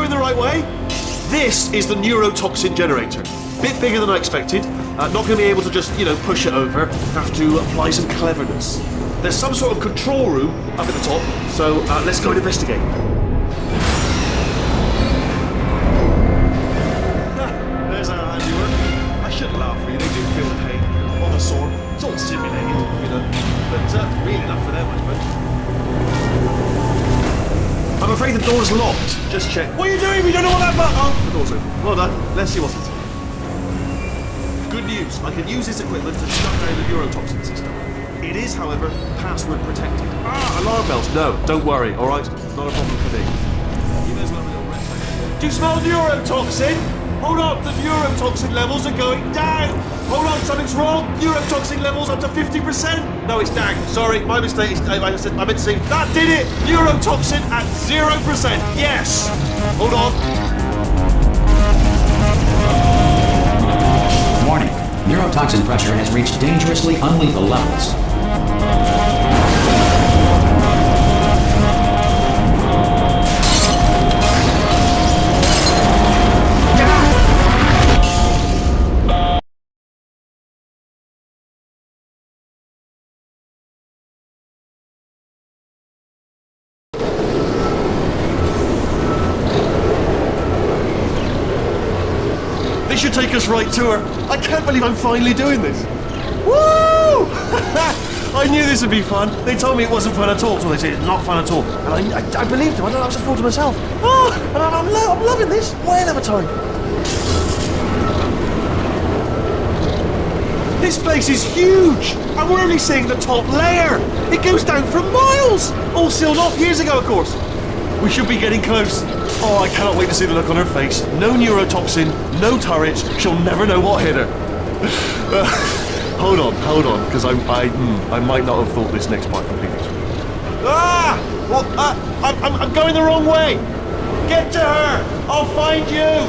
going the right way. This is the neurotoxin generator. Bit bigger than I expected. Not going to be able to just, push it over. Have to apply some cleverness. There's some sort of control room up at the top, so let's go and investigate. There's our handiwork. I shouldn't laugh, really. They do feel the pain on the sword. It's all simulated, but really enough for them, I suppose. I'm afraid the door's locked. Just check. What are you doing? We don't know what that button. Oh, the door's open. Well done. Let's see what's inside. Good news. I can use this equipment to shut down the neurotoxin system. It is, however, password protected. Alarm bells. No, don't worry. All right, not a problem for me. You may as well have a little rest. Do you smell neurotoxin? Hold on, the neurotoxin levels are going down. Hold on, something's wrong. Neurotoxin levels up to 50%. No, it's down. Sorry, my mistake. I meant to say that did it. Neurotoxin at 0%. Yes. Hold on. Warning. Neurotoxin pressure has reached dangerously unlethal levels. This should take us right to her. I can't believe I'm finally doing this. Woo! I knew this would be fun. They told me it wasn't fun at all, so they said it's not fun at all. And I believed them. I was a fool to myself. Oh, and I'm loving this. Whale of a time. This place is huge, and we're only seeing the top layer. It goes down for miles. All sealed off years ago, of course. We should be getting close. Oh, I cannot wait to see the look on her face. No neurotoxin, no turrets. She'll never know what hit her. Hold on, because I might not have thought this next part completely through. Well, I'm going the wrong way. Get to her. I'll find you.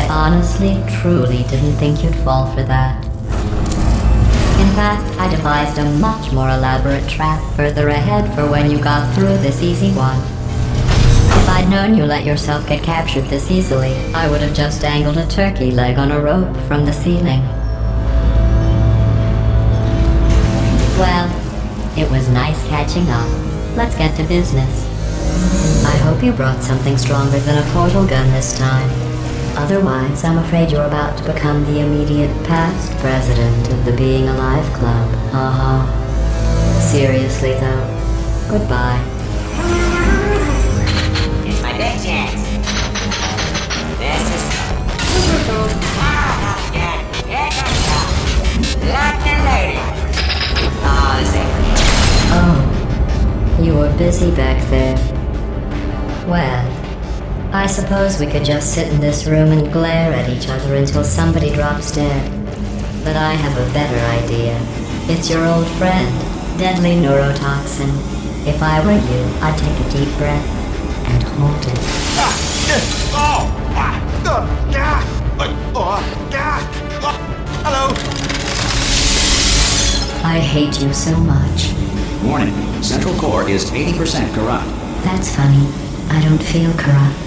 Honestly, truly didn't think you'd fall for that. In fact, I devised a much more elaborate trap further ahead for when you got through this easy one. If I'd known you let yourself get captured this easily, I would have just dangled a turkey leg on a rope from the ceiling. Well, it was nice catching up. Let's get to business. I hope you brought something stronger than a portal gun this time. Otherwise, I'm afraid you're about to become the immediate past president of the Being Alive Club. Seriously, though, goodbye. It's my big chance. This is... Here comes Lock and loaded. Oh, the secret. Oh, you were busy back there. Well, I suppose we could just sit in this room and glare at each other until somebody drops dead. But I have a better idea. It's your old friend, deadly neurotoxin. If I were you, I'd take a deep breath and hold it. Hello. I hate you so much. Warning. Central core is 80% corrupt. That's funny. I don't feel corrupt.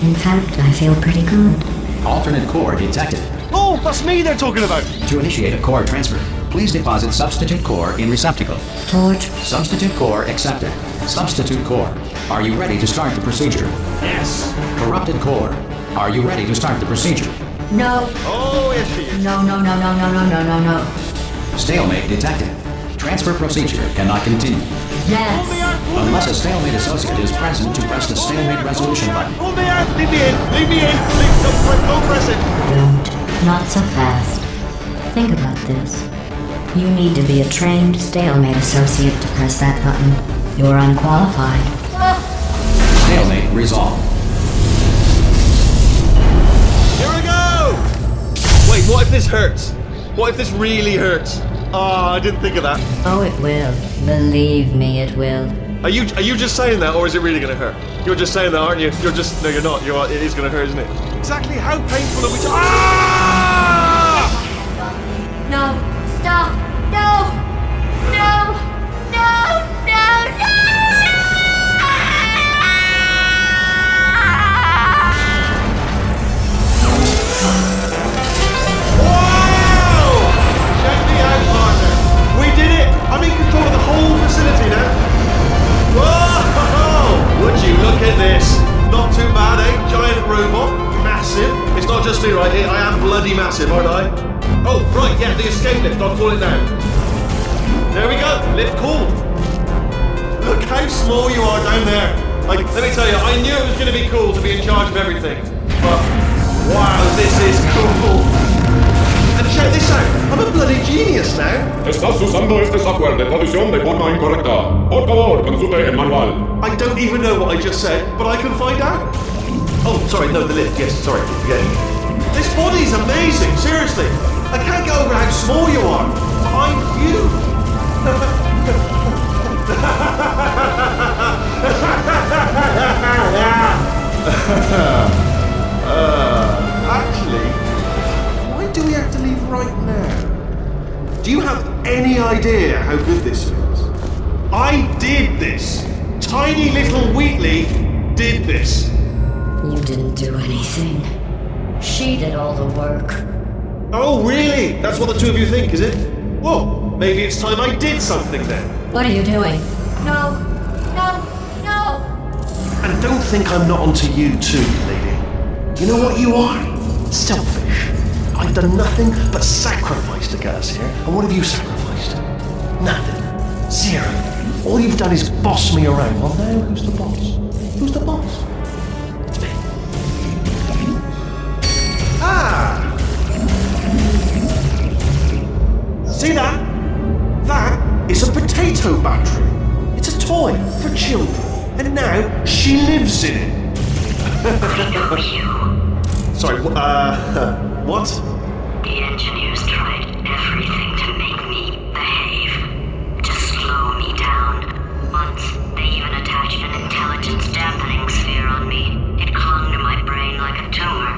In fact, I feel pretty good. Alternate core detected. Oh, that's me they're talking about. To initiate a core transfer, please deposit substitute core in receptacle. Torch. Substitute core accepted. Substitute core. Are you ready to start the procedure? Yes. Corrupted core. Are you ready to start the procedure? No. Oh, yes, she is. No. Stalemate detected. Transfer procedure cannot continue. Yes. Unless a stalemate associate is present to press the stalemate resolution button. Hold me out. Leave me in. Don't press it. Don't. Not so fast. Think about this. You need to be a trained stalemate associate to press that button. You're unqualified. Stalemate resolved. Here we go. Wait, what if this hurts? What if this really hurts? Ah, I didn't think of that. Oh, it will. Believe me, it will. Are you just saying that, or is it really gonna hurt? You're just saying that, aren't you? You're just no, you're not. It is gonna hurt, isn't it? Exactly how painful are we? Ah! No! Stop! No! No! No! No! No! Wow! Check me out, partner. We did it! I'm in control of the whole facility now. Whoa! Would you look at this? Not too bad, eh? Giant robot, massive. It's not just me, right? I am bloody massive, aren't I? Oh, right, yeah, the escape lift. I'll call it now. There we go. Lift cool. Look how small you are down there. Like, let me tell you, I knew it was going to be cool to be in charge of everything. But wow, this is cool. And check this out. I'm a bloody genius now. Estás usando este software de traducción de forma incorrecta. Por favor, consulte el manual. I don't even know what I just said, but I can find out. Oh, sorry, no, the lift. Yes, sorry, forget it. This body's amazing, seriously. I can't get over how small you are. I'm huge. Actually, why do we have to leave right now? Do you have any idea how good this feels? I did this. Tiny little Wheatley did this. You didn't do anything. She did all the work. Oh, really? That's what the two of you think, is it? Well, maybe it's time I did something then. What are you doing? No! No! No! And don't think I'm not onto you too, lady. You know what you are? Selfish. I've done nothing but sacrifice to get us here. And what have you sacrificed? Nothing. Zero. All you've done is boss me around. Well, now who's the boss? Who's the boss? It's me. Ah! See that? That is a potato battery. It's a toy for children. And now she lives in it. Sorry, what? The engineers tried everything to make me behave, to slow me down. Once, they even attached an intelligence dampening sphere on me. It clung to my brain like a tumor,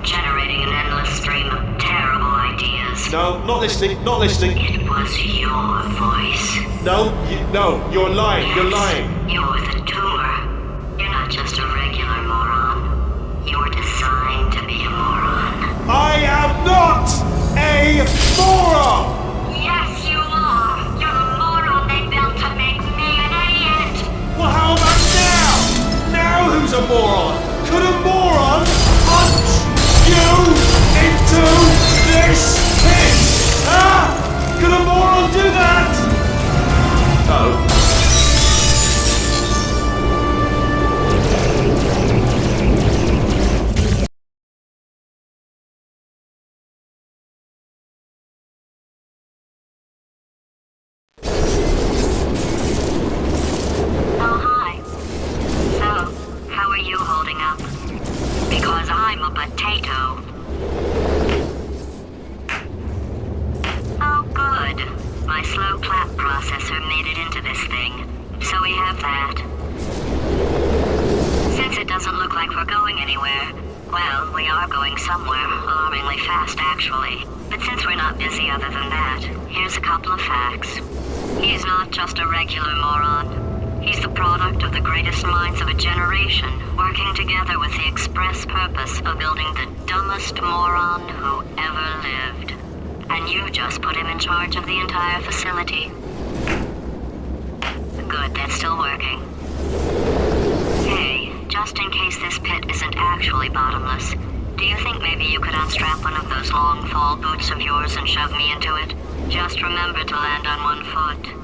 generating an endless stream of terrible ideas. No, not listening, not listening. It was your voice. No, you're lying, Yes, you're lying. You're the tumor. You're not just a regular moron. You're designed to be a moron. I am not a moron! Yes, you are! You're the moron they built to make me an idiot! Well, how about now? Now who's a moron? Could a moron punch you into this pit? Ah! Could a moron do that? Oh. Oh, hi. So, how are you holding up? Because I'm a potato. Oh, good. My slow clap processor made it into this thing. So we have that. Since it doesn't look like we're going anywhere, well, we are going somewhere, alarmingly fast actually. But since we're not busy other than that, here's a couple of facts. He's not just a regular moron. He's the product of the greatest minds of a generation, working together with the express purpose of building the dumbest moron who ever lived. And you just put him in charge of the entire facility. Good, that's still working. Hey, just in case this pit isn't actually bottomless, do you think maybe you could unstrap one of those long fall boots of yours and shove me into it? Just remember to land on one foot.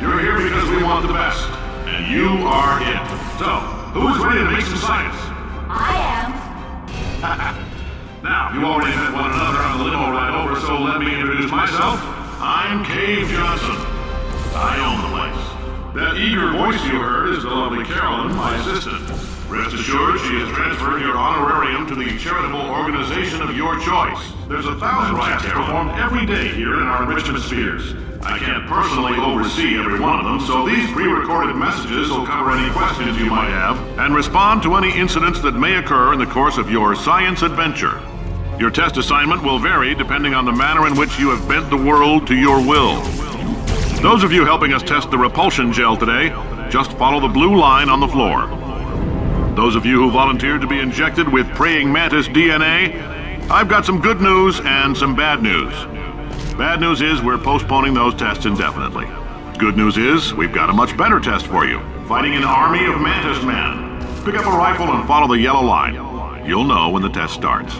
You're here because we want the best, and you are it. So, who's ready to make some science? I am. Now, you already met one another on the limo ride over, so let me introduce myself. I'm Cave Johnson. I own the place. That eager voice you heard is the lovely Carolyn, my assistant. Rest assured, she has transferred your honorarium to the charitable organization of your choice. There's 1,000 tests performed every day here in our enrichment spheres. I can't personally oversee every one of them, so these pre-recorded messages will cover any questions you might have and respond to any incidents that may occur in the course of your science adventure. Your test assignment will vary depending on the manner in which you have bent the world to your will. Those of you helping us test the repulsion gel today, just follow the blue line on the floor. Those of you who volunteered to be injected with praying mantis DNA, I've got some good news and some bad news. Bad news is we're postponing those tests indefinitely. Good news is we've got a much better test for you, fighting an army of mantis men. Pick up a rifle and follow the yellow line. You'll know when the test starts.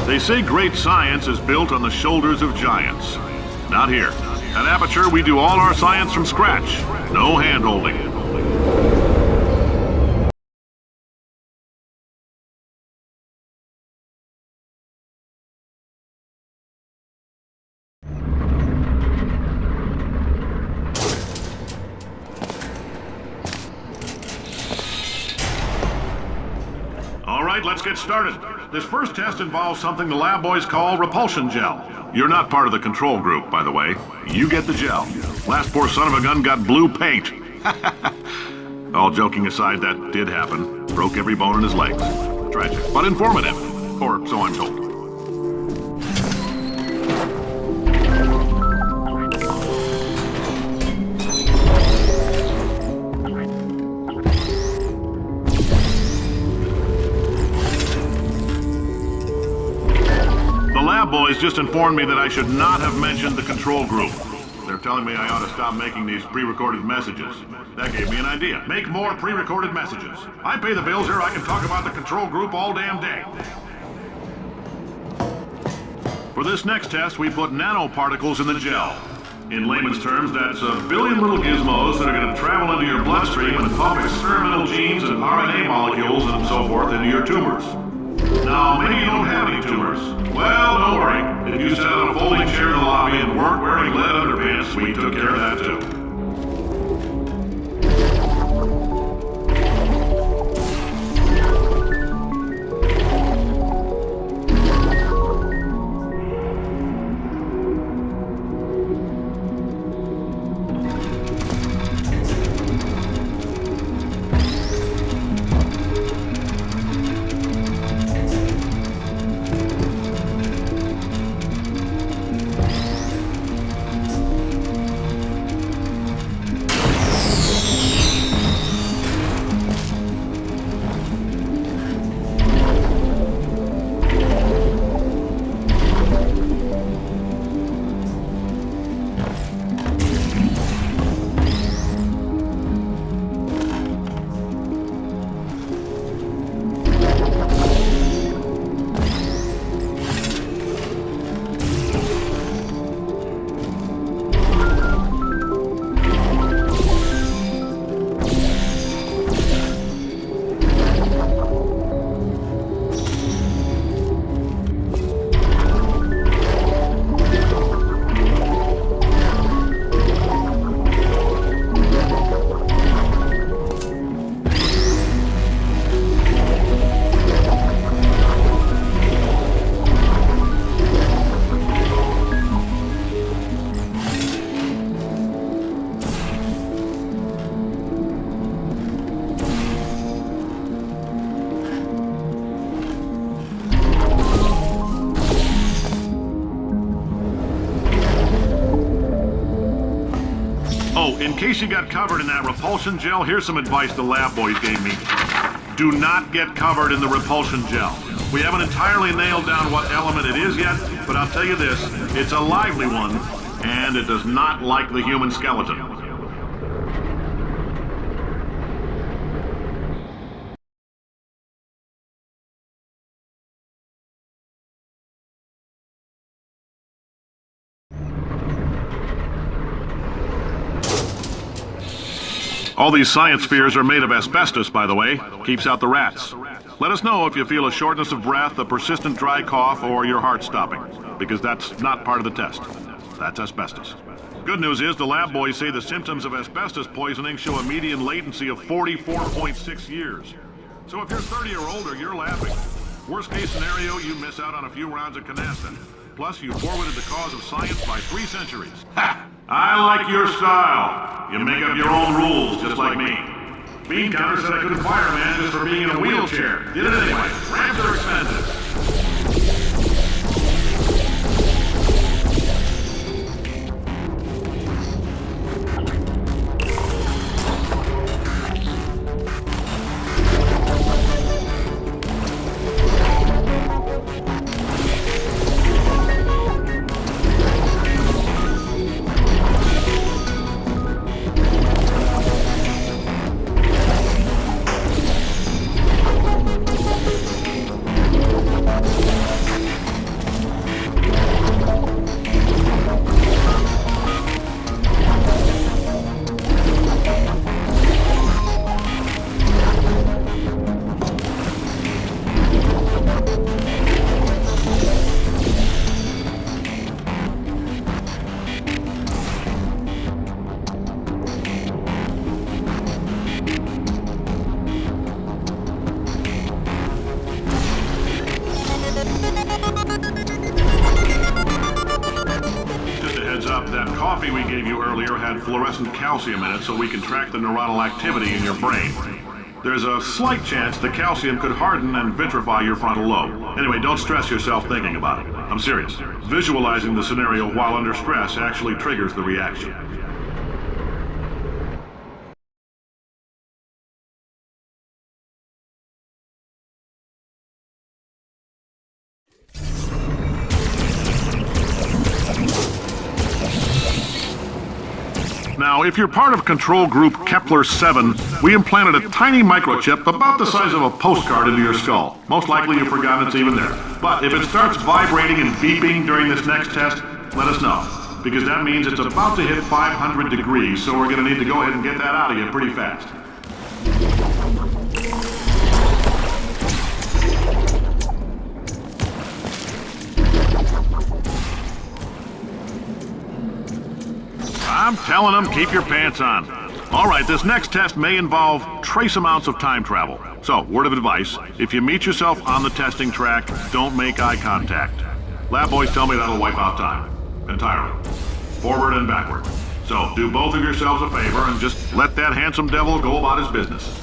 They say great science is built on the shoulders of giants. Not here. At Aperture, we do all our science from scratch. No hand-holding. All right, let's get started. This first test involves something the lab boys call repulsion gel. You're not part of the control group, by the way. You get the gel. Last poor son of a gun got blue paint. All joking aside, that did happen. Broke every bone in his legs. Tragic, but informative. Or so I'm told. Boys just informed me that I should not have mentioned the control group. They're telling me I ought to stop making these pre-recorded messages. That gave me an idea. Make more pre-recorded messages. I pay the bills here, I can talk about the control group all damn day. For this next test, we put nanoparticles in the gel. In layman's terms, that's a billion little gizmos that are going to travel into your bloodstream and pump experimental genes and RNA molecules and so forth into your tumors. Now, maybe you don't have any tumors. Well, don't worry. If you sat on a folding chair in the lobby and weren't wearing lead underpants, we took care of that too. In case you got covered in that repulsion gel, here's some advice the lab boys gave me. Do not get covered in the repulsion gel. We haven't entirely nailed down what element it is yet, but I'll tell you this, it's a lively one, and it does not like the human skeleton. All these science spheres are made of asbestos, by the way. Keeps out the rats. Let us know if you feel a shortness of breath, a persistent dry cough, or your heart stopping, because that's not part of the test. That's asbestos. Good news is the lab boys say the symptoms of asbestos poisoning show a median latency of 44.6 years. So if you're 30 or older, you're laughing. Worst case scenario, you miss out on a few rounds of canasta. Plus, you forwarded the cause of science by 3 centuries. Ha! I like your style. You make up your own rules, just like me. Bean Counter said I couldn't fire a man just for being in a wheelchair. Did it anyway. Ramps are expensive. That coffee we gave you earlier had fluorescent calcium in it so we can track the neuronal activity in your brain. There's a slight chance the calcium could harden and vitrify your frontal lobe. Anyway, don't stress yourself thinking about it. I'm serious. Visualizing the scenario while under stress actually triggers the reaction. Now, if you're part of control group Kepler-7, we implanted a tiny microchip about the size of a postcard into your skull. Most likely you've forgotten it's even there. But if it starts vibrating and beeping during this next test, let us know. Because that means it's about to hit 500 degrees, so we're going to need to go ahead and get that out of you pretty fast. I'm telling them, keep your pants on. All right, this next test may involve trace amounts of time travel. So, word of advice, if you meet yourself on the testing track, don't make eye contact. Lab boys tell me that'll wipe out time. Entirely. Forward and backward. So, do both of yourselves a favor and just let that handsome devil go about his business.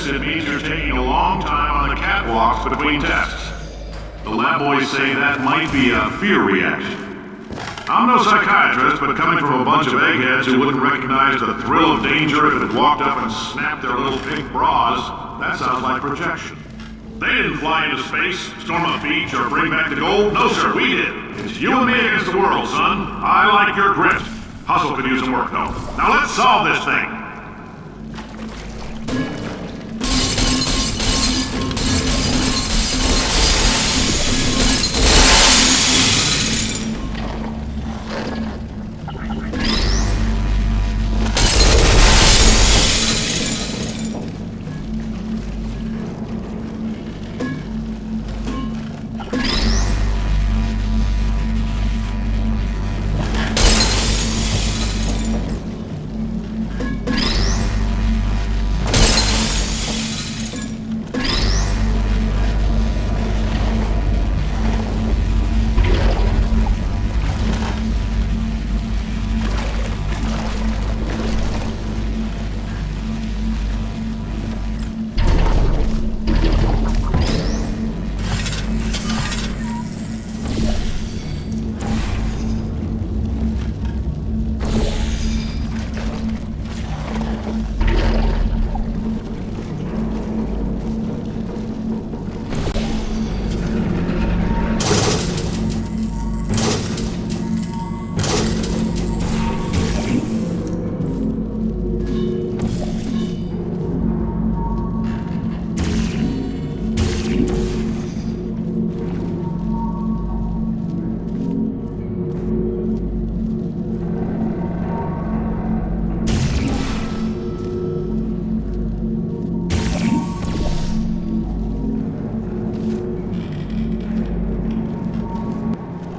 It means you're taking a long time on the catwalks between tests. The lab boys say that might be a fear reaction. I'm no psychiatrist, but coming from a bunch of eggheads who wouldn't recognize the thrill of danger if it walked up and snapped their little pink bras, That sounds like projection. They didn't fly into space, storm a beach, or bring back the gold. No, sir, we did. It's you and me against the world, son. I like your grit. Hustle could use some work, though. Now let's solve this thing.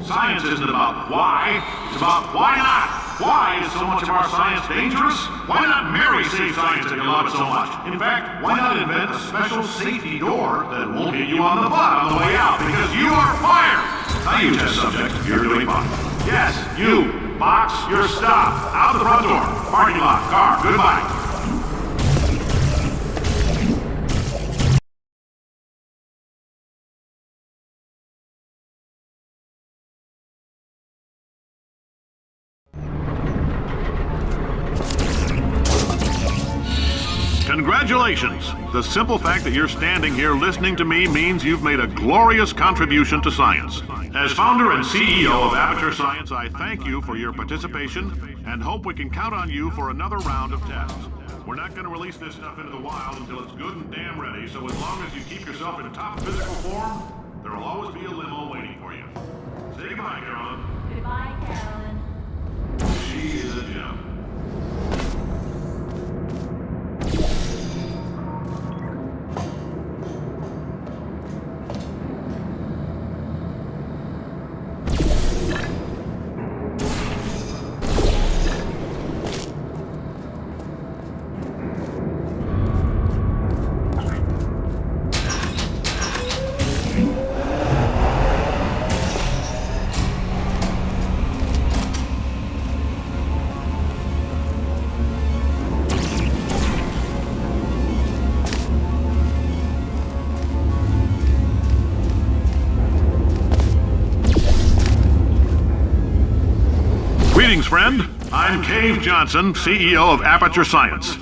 Science isn't about why, it's about why not. Why is so much of our science dangerous? Why not Mary save science if you love it so much? In fact, why not invent a special safety door that won't hit you on the butt on the way out because you are fired? Now you test subject, you're doing fine. Yes, you. Box your stuff. Out the front door. Parking lot. Car. Goodbye. Congratulations! The simple fact that you're standing here listening to me means you've made a glorious contribution to science. As founder and CEO of Aperture Science, I thank you for your participation and hope we can count on you for another round of tests. We're not going to release this stuff into the wild until it's good and damn ready, so as long as you keep yourself in top physical form, there'll always be a limo waiting for you. Say goodbye, Carolyn. Goodbye, Carolyn. She is a gem. Greetings, friend. I'm Cave Johnson, CEO of Aperture Science.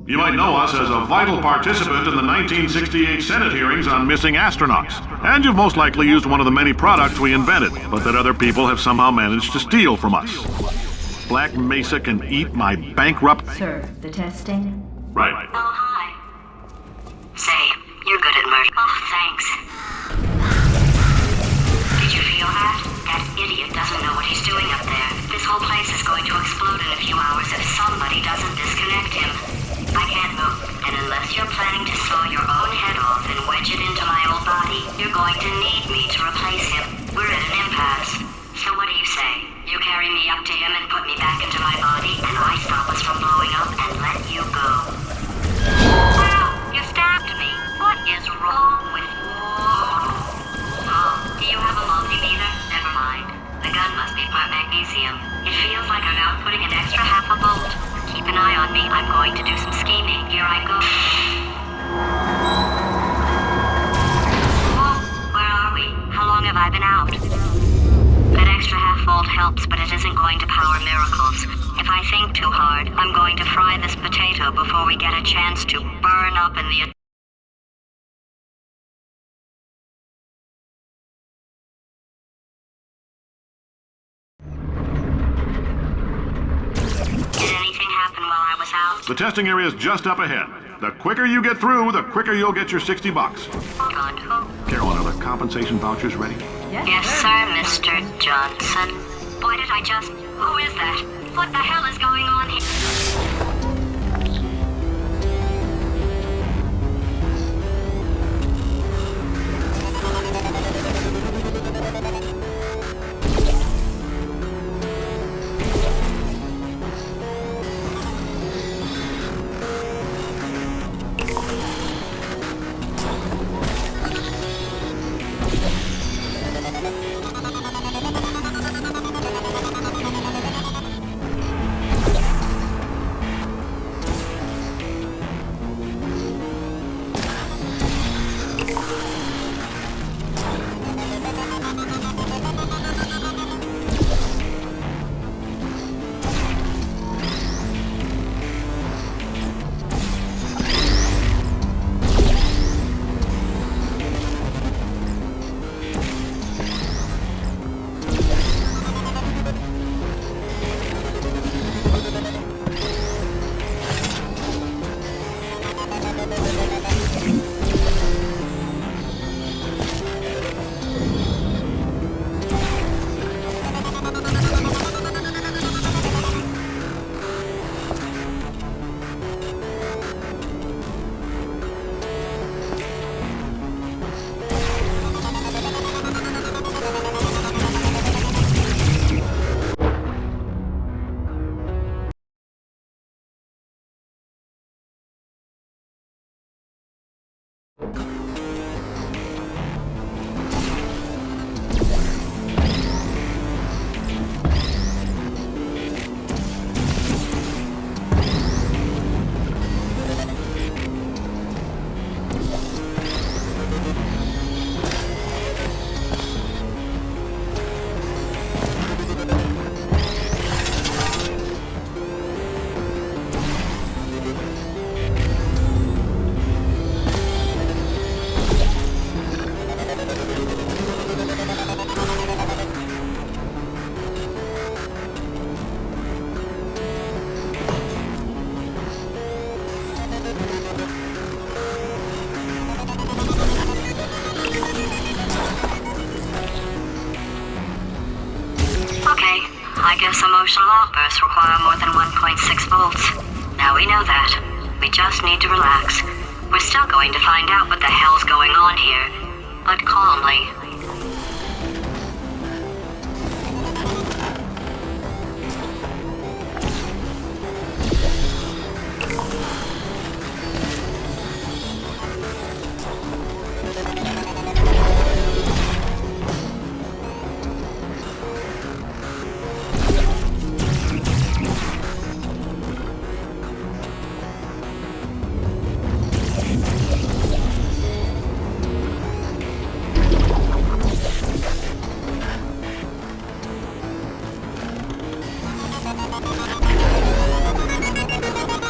You might know us as a vital participant in the 1968 Senate hearings on missing astronauts. And you've most likely used one of the many products we invented, but that other people have somehow managed to steal from us. Black Mesa can eat my bankrupt... Sir, the testing? Right. Oh, hi. Say, you're good at murder. Oh, thanks. Did you feel that? That idiot doesn't know what he's doing up there. This whole place is going to explode in a few hours if somebody doesn't disconnect him. I can't move, and unless you're planning to saw your own head off and wedge it into my old body, you're going to need me to replace him. We're at an impasse. So what do you say? You carry me up to him and put me back into my body, and I stop us from blowing up and let you go. Wow, you stabbed me. What is wrong with you? Oh, do you have a multimeter? Never mind. The gun must be part magnesium. It feels like I'm outputting an extra half a volt. Keep an eye on me. I'm going to do some scheming. Here I go. Whoa, where are we? How long have I been out? That extra half volt helps, but it isn't going to power miracles. If I think too hard, I'm going to fry this potato before we get a chance to burn up in the sound? The testing area is just up ahead. The quicker you get through, the quicker you'll get your $60. Good. Carolyn, are the compensation vouchers ready? Yes, sir, Mr. Johnson. Why did I just... Who is that? What the hell is going on here? I guess emotional outbursts require more than 1.6 volts. Now we know that. We just need to relax. We're still going to find out what the hell's going on here, but calmly.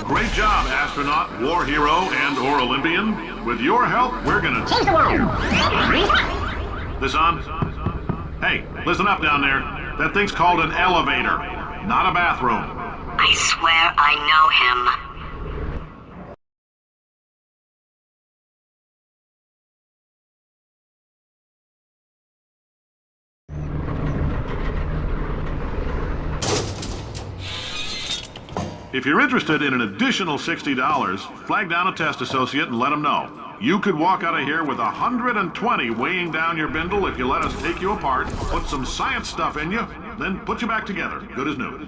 Great job, astronaut, war hero, and/or Olympian. With your help, we're gonna change the world. This on? Hey, listen up down there. That thing's called an elevator, not a bathroom. I swear I know him. If you're interested in an additional $60, flag down a test associate and let them know. You could walk out of here with 120 weighing down your bindle if you let us take you apart, put some science stuff in you, then put you back together, good as new.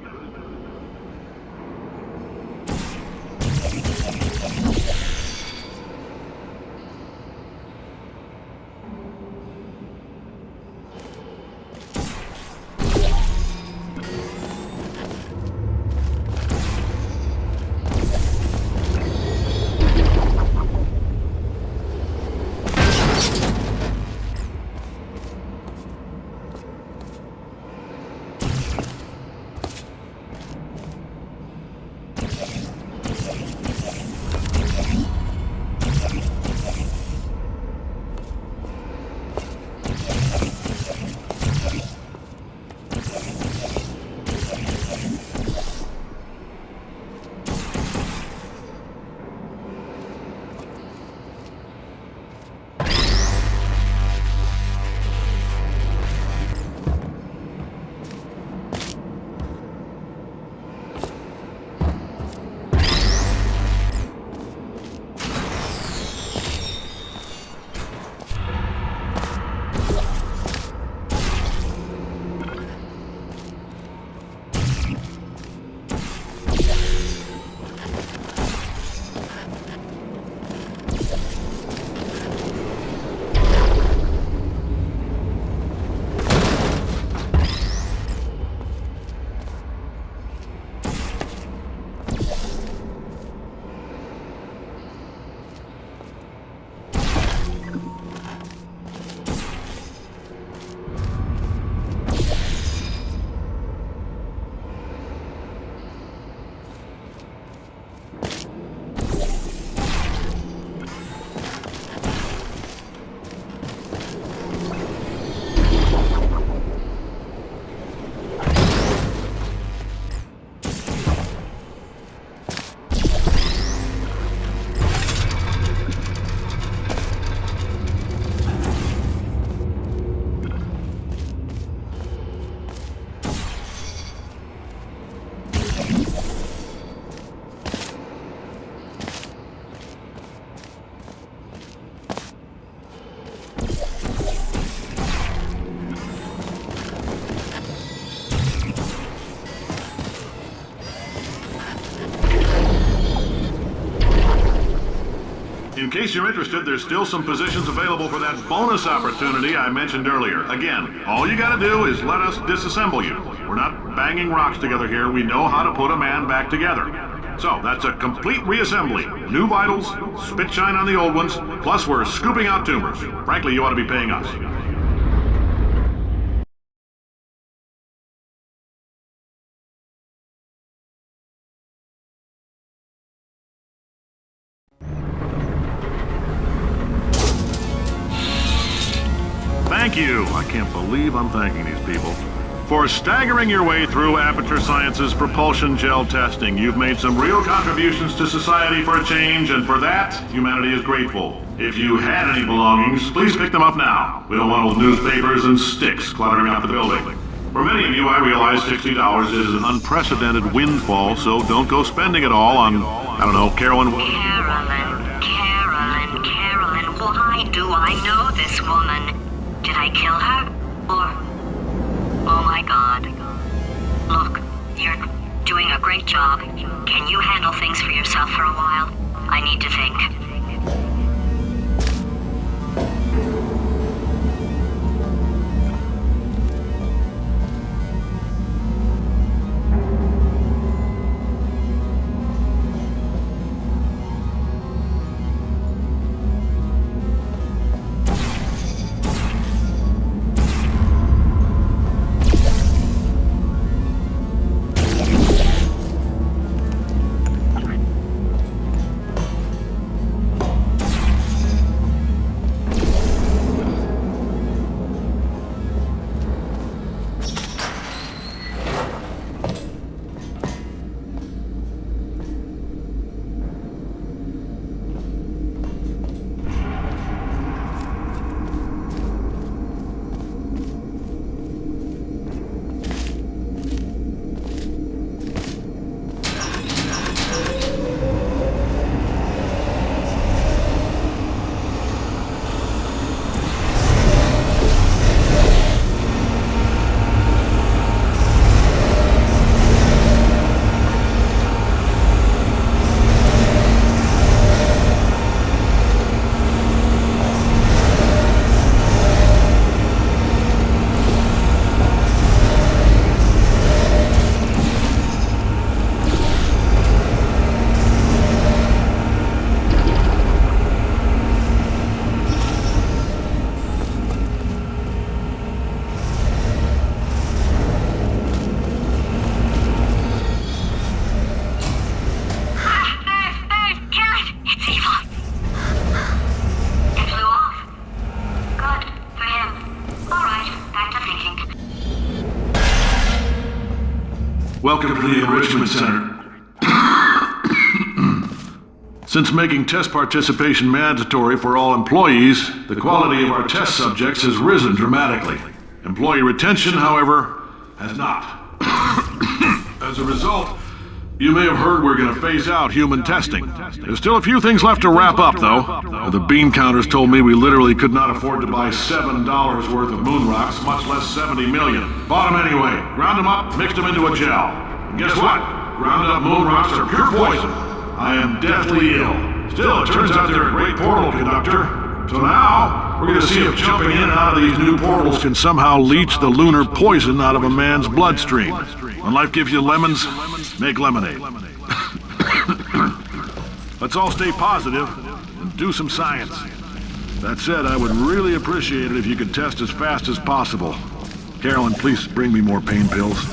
case you're interested, there's still some positions available for that bonus opportunity I mentioned earlier. Again, all you gotta do is let us disassemble you. We're not banging rocks together here. We know how to put a man back together. So, that's a complete reassembly. New vitals, spit shine on the old ones, plus we're scooping out tumors. Frankly, you ought to be paying us. Thank you. I can't believe I'm thanking these people. For staggering your way through Aperture Science's propulsion gel testing, you've made some real contributions to society for a change, and for that, humanity is grateful. If you had any belongings, please pick them up now. We don't want old newspapers and sticks cluttering up the building. For many of you, I realize $60 is an unprecedented windfall, so don't go spending it all on, I don't know, Carolyn. Carolyn, why do I know this woman? Did I kill her? Or... Oh my God. Look, you're doing a great job. Can you handle things for yourself for a while? I need to think. Welcome to the Enrichment Center. Since making test participation mandatory for all employees, the quality of our test subjects has risen dramatically. Employee retention, however, has not. As a result, you may have heard we're going to phase out human testing. There's still a few things left to wrap up, though. The bean counters told me we literally could not afford to buy $7 worth of moon rocks, much less 70 million. Bought them anyway, ground them up, mixed them into a gel. And guess what? Ground up moon rocks are pure poison. I am deathly ill. Still, it turns out they're a great portal conductor. So now, we're going to see if jumping in and out of these new portals can somehow leach the lunar poison out of a man's bloodstream. When life gives you lemons, make lemonade. Let's all stay positive and do some science. That said, I would really appreciate it if you could test as fast as possible. Carolyn, please bring me more pain pills.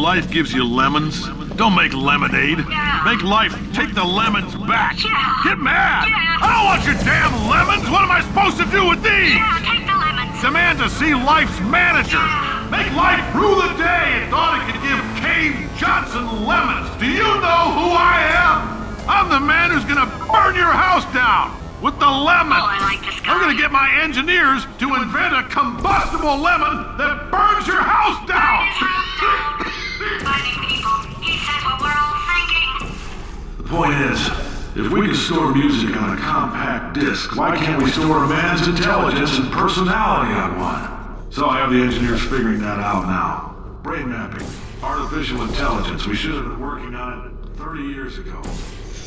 life gives you lemons? Don't make lemonade. Yeah. Make life take the lemons back. Yeah. Get mad. Yeah. I don't want your damn lemons. What am I supposed to do with these? Yeah, take the lemons. Demand to see life's manager. Make life rue the day and thought it could give Cave Johnson lemons. Do you know who I am? I'm the man who's gonna burn your house down with the lemon. Oh, I like this guy. I'm gonna get my engineers to invent a combustible lemon that burns your house down. His house down. Finding people. He said what we're all thinking. The point is, if we can store music on a compact disc, why can't we store a man's intelligence and personality on one? So I have the engineers figuring that out now. Brain mapping, artificial intelligence. We should have been working on it 30 years ago.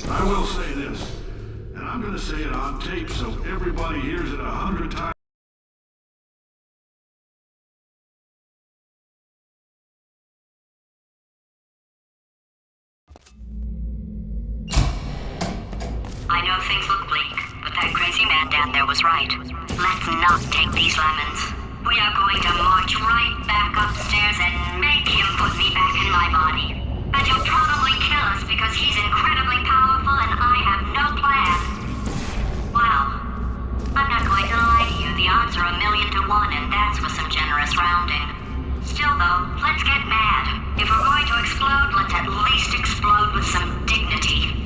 I will say this, and I'm gonna say it on tape so everybody hears it 100 times. I know things look bleak, but that crazy man down there was right. Let's not take these lemons. We are going to march right back upstairs and make him put me back in my body. And he'll probably kill us because he's incredibly powerful and I have no plan. Well, I'm not going to lie to you. The odds are 1,000,000 to 1, and that's with some generous rounding. Still though, let's get mad. If we're going to explode, let's at least explode with some dignity.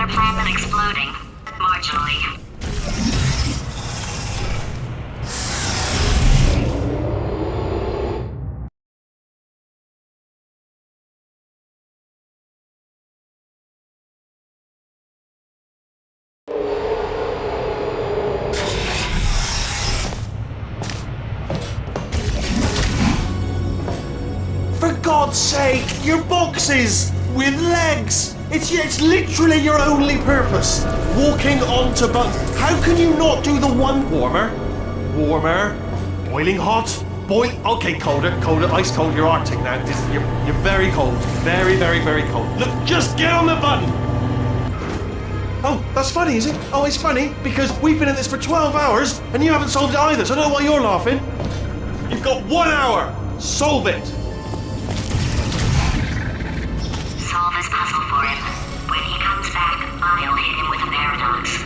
better plan than exploding. Marginally. For God's sake, your boxes with legs. It's literally your only purpose. Walking onto buttons. How can you not do the one warmer? Warmer. Boiling hot. Okay, colder, ice cold. You're Arctic now. You're very cold. Very, very, very cold. Look, just get on the button. Oh, that's funny, is it? Oh, it's funny because we've been at this for 12 hours and you haven't solved it either. So I don't know why you're laughing. You've got 1 hour. Solve it. Solve his puzzle for him. When he comes back, I'll hit him with a paradox.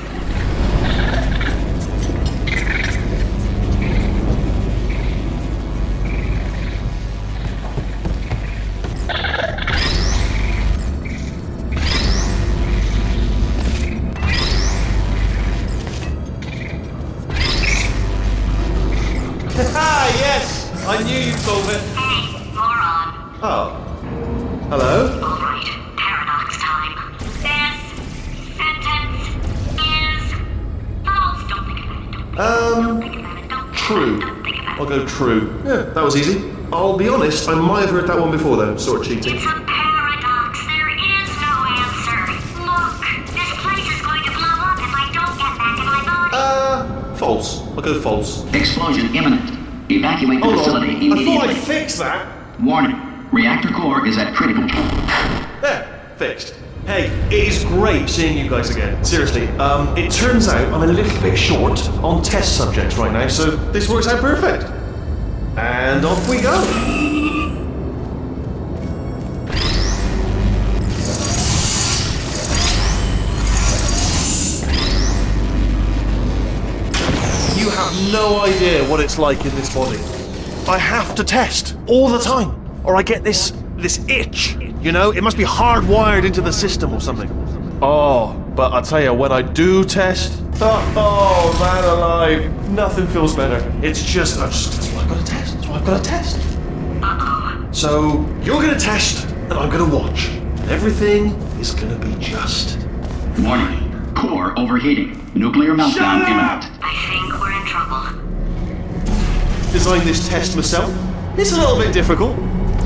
Ah, yes! I knew you'd solve it. Hey, moron. Oh. Hello? All right, paradox time. This sentence is false. Don't think about it. Don't think about it. Don't True. think about it. I'll go true. Yeah, that was easy. I'll be honest, I might have heard that one before though, sort of cheating. It's a paradox. There is no answer. Look, this place is going to blow up if I don't get back in my body. False. I'll go false. Explosion imminent. Evacuate the Hold on. facility I immediately. thought I'd fix that. Warning. Reactor core is at critical. There, fixed. Hey, it is great seeing you guys again. Seriously, it turns out I'm a little bit short on test subjects right now, so this works out perfect. And off we go. You have no idea what it's like in this body. I have to test all the time, or I get this itch. You know, it must be hardwired into the system or something. Oh, but I tell you, when I do test, oh man alive, nothing feels better. That's what I've got to test. That's what I've got to test. So you're gonna test, and I'm gonna watch. Everything is gonna be just. Warning. Core overheating. Nuclear meltdown Shut up! imminent. I think we're in trouble. Designed this test myself. It's a little bit difficult.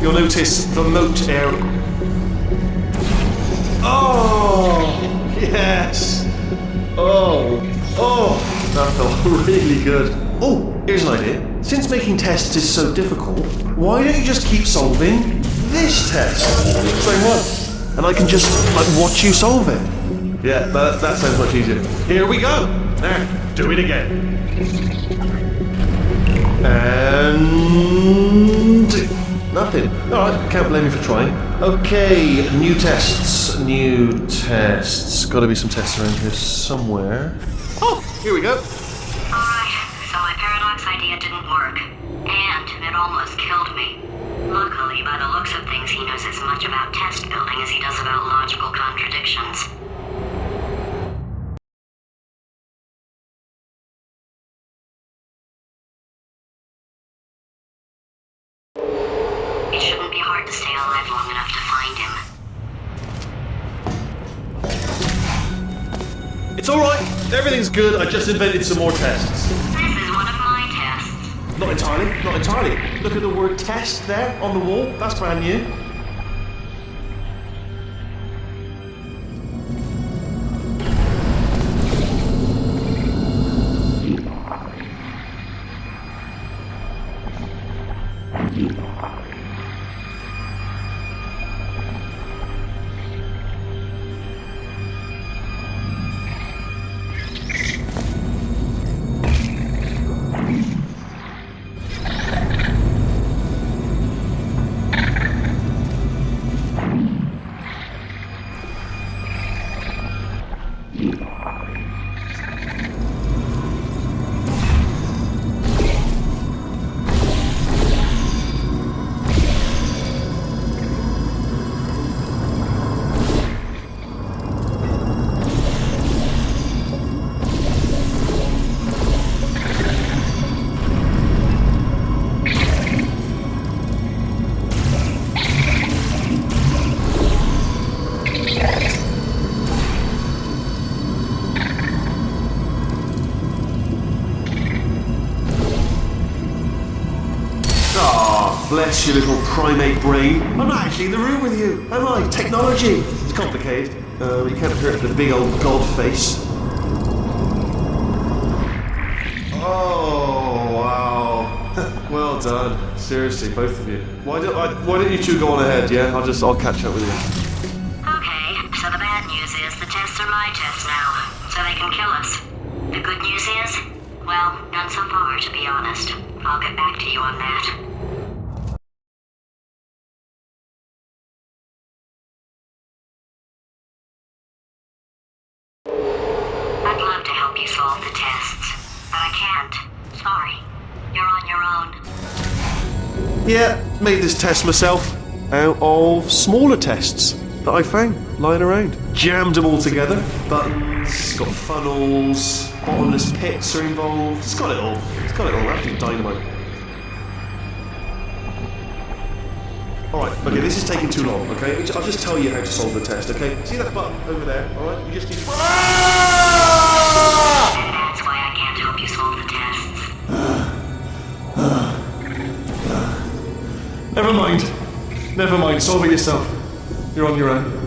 You'll notice the moat area. Oh, yes. Oh, that felt really good. Oh, here's an idea. Since making tests is so difficult, why don't you just keep solving this test? Same one. And I can just, watch you solve it. Yeah, that sounds much easier. Here we go. There, do it again. And nothing. Alright, can't blame you for trying. Okay, new tests. Gotta be some tests around here somewhere. Oh, here we go. Alright, so my paradox idea didn't work. And it almost killed me. Luckily, by the looks of things, he knows as much about test building as he does about logical contradictions. It shouldn't be hard to stay alive long enough to find him. It's alright. Everything's good. I just invented some more tests. This is one of my tests. Not entirely. Look at the word test there on the wall. That's brand new. bless your little primate brain. I'm not actually in the room with you, am I? Technology. It's complicated. You can't hurt the big old god face. Oh, wow. Well done. Seriously, both of you. Why don't you two go on ahead, yeah? I'll catch up with you. Okay, so the bad news is the tests are my tests now, so they can kill us. The good news is, well, none so far, to be honest. I'll get back to you on that. I'd love to help you solve the tests, but I can't. Sorry. You're on your own. Yeah, made this test myself out of smaller tests that I found lying around. Jammed them all together. Buttons, got funnels, bottomless pits are involved. It's got it all. It's got it all. Absolute dynamite. Alright, okay, this is taking too long, okay? I'll just tell you how to solve the test, okay? See that button over there, alright? You just need to... And that's why I can't help you solve the tests. Never mind. Never mind, solve it yourself. You're on your own.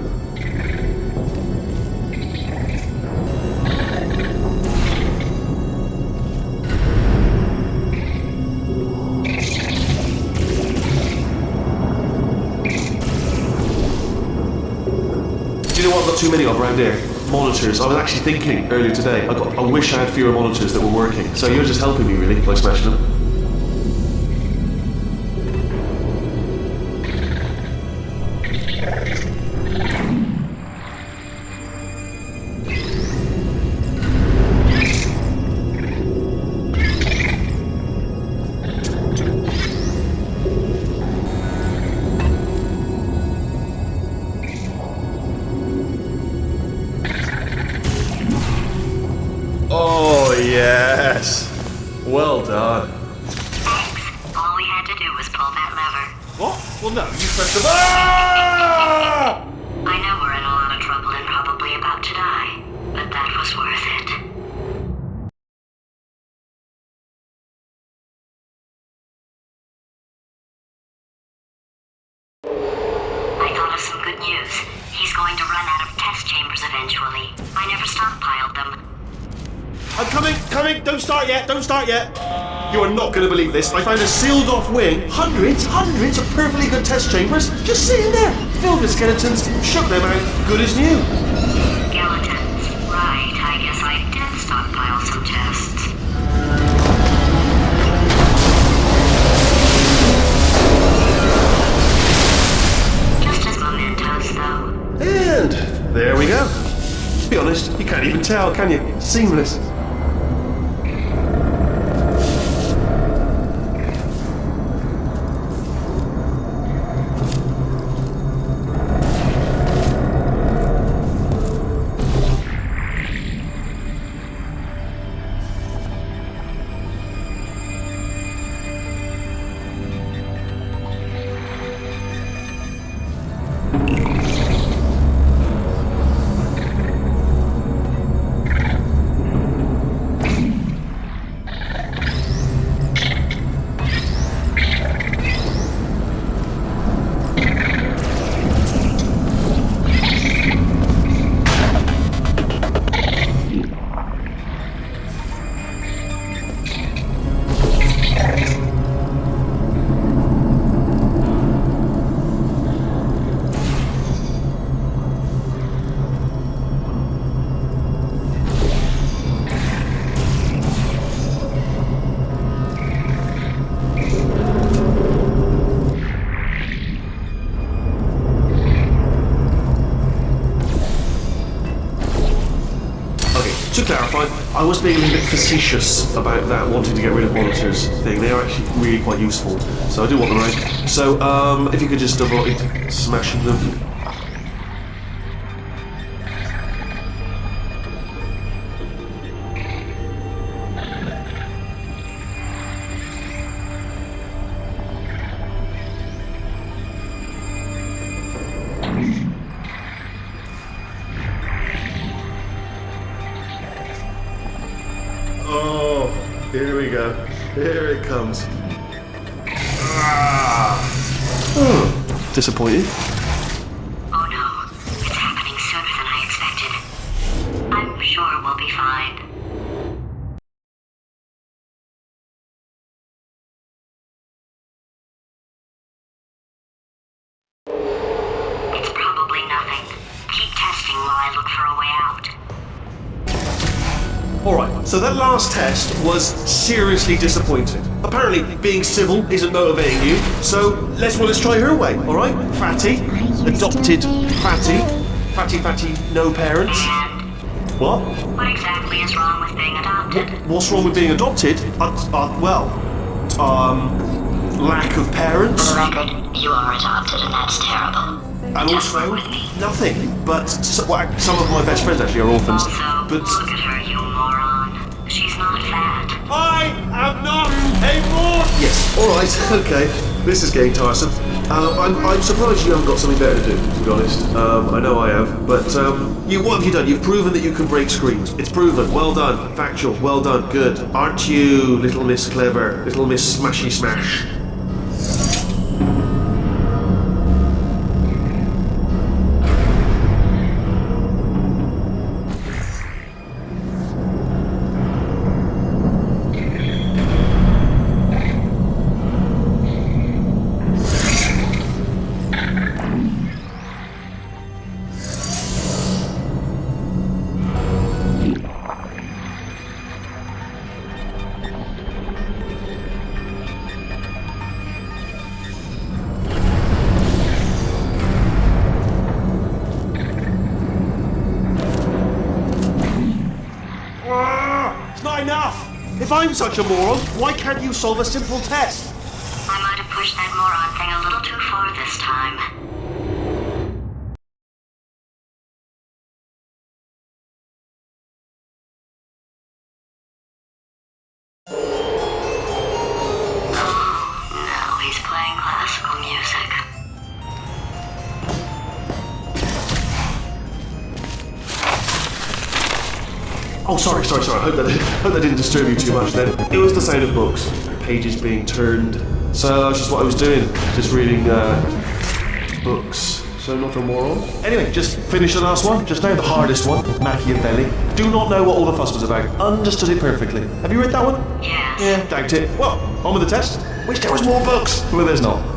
Do you know what I've got too many of around here? Monitors. I was actually thinking earlier today, I wish I had fewer monitors that were working. So you're just helping me really by smashing them. Oh, yes. Well done. Thanks. All we had to do was pull that lever. What? Well, no, you pressed the... Ah! I know we're in a lot of trouble and probably about to die, but that was worth it. I thought of some good news. He's going to run out of test chambers eventually. I never stockpiled them. I'm coming, don't start yet. You are not going to believe this. I found a sealed off wing, hundreds of perfectly good test chambers, just sitting there, filled with skeletons, shook them out, good as new. Skeletons. Right, I guess I did stockpile some tests. Just as mementos, though. And there we go. To be honest, you can't even tell, can you? Seamless. To clarify, I was being a little bit facetious about that wanting to get rid of monitors thing. They are actually really quite useful, so I do want them around. So, if you could just avoid smashing them. Oh, here we go. Here it comes. Ah. Disappointed. Oh no, it's happening sooner than I expected. I'm sure we'll be fine. It's probably nothing. Keep testing while I look for a way out. Alright, so that last test was seriously disappointing. Apparently, being civil isn't motivating you, so let's try her way, alright? Fatty, adopted Fatty, no parents. And What? what exactly is wrong with being adopted? What's wrong with being adopted? Lack of parents. For the record, you are adopted and that's terrible. And also, nothing. But some of my best friends actually are orphans. Also, But look at her, you moron. She's not fat. I am not a moron! Yes, alright, okay. This is getting tiresome. I'm surprised you haven't got something better to do, to be honest. I know I have, but what have you done? You've proven that you can break screens. It's proven. Well done. Factual. Well done. Good. Aren't you, little Miss Clever? Little Miss Smashy Smash? It's not enough! If I'm such a moron, why can't you solve a simple test? I might have pushed that moron thing a little too far this time. Oh, now he's playing classical music. Oh, sorry. I hope that didn't disturb you too much then. It was the sound of books, pages being turned. So that's just what I was doing, just reading books. So not a moron. Anyway, just finish the last one. Just now the hardest one, Machiavelli. Do not know what all the fuss was about. Understood it perfectly. Have you read that one? Yes. Yeah, doubt it. Well, on with the test. Wish there was more books. Well, there's not.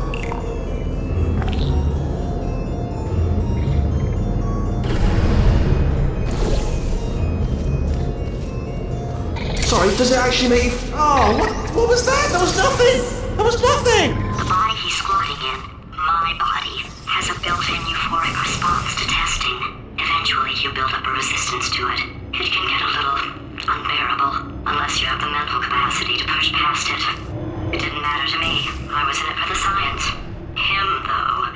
Sorry, does it actually make you... Oh, what was that? That was nothing! That was nothing! The body he's squatting in, my body, has a built-in euphoric response to testing. Eventually, you build up a resistance to it. It can get a little unbearable, unless you have the mental capacity to push past it. It didn't matter to me. I was in it for the science. Him, though,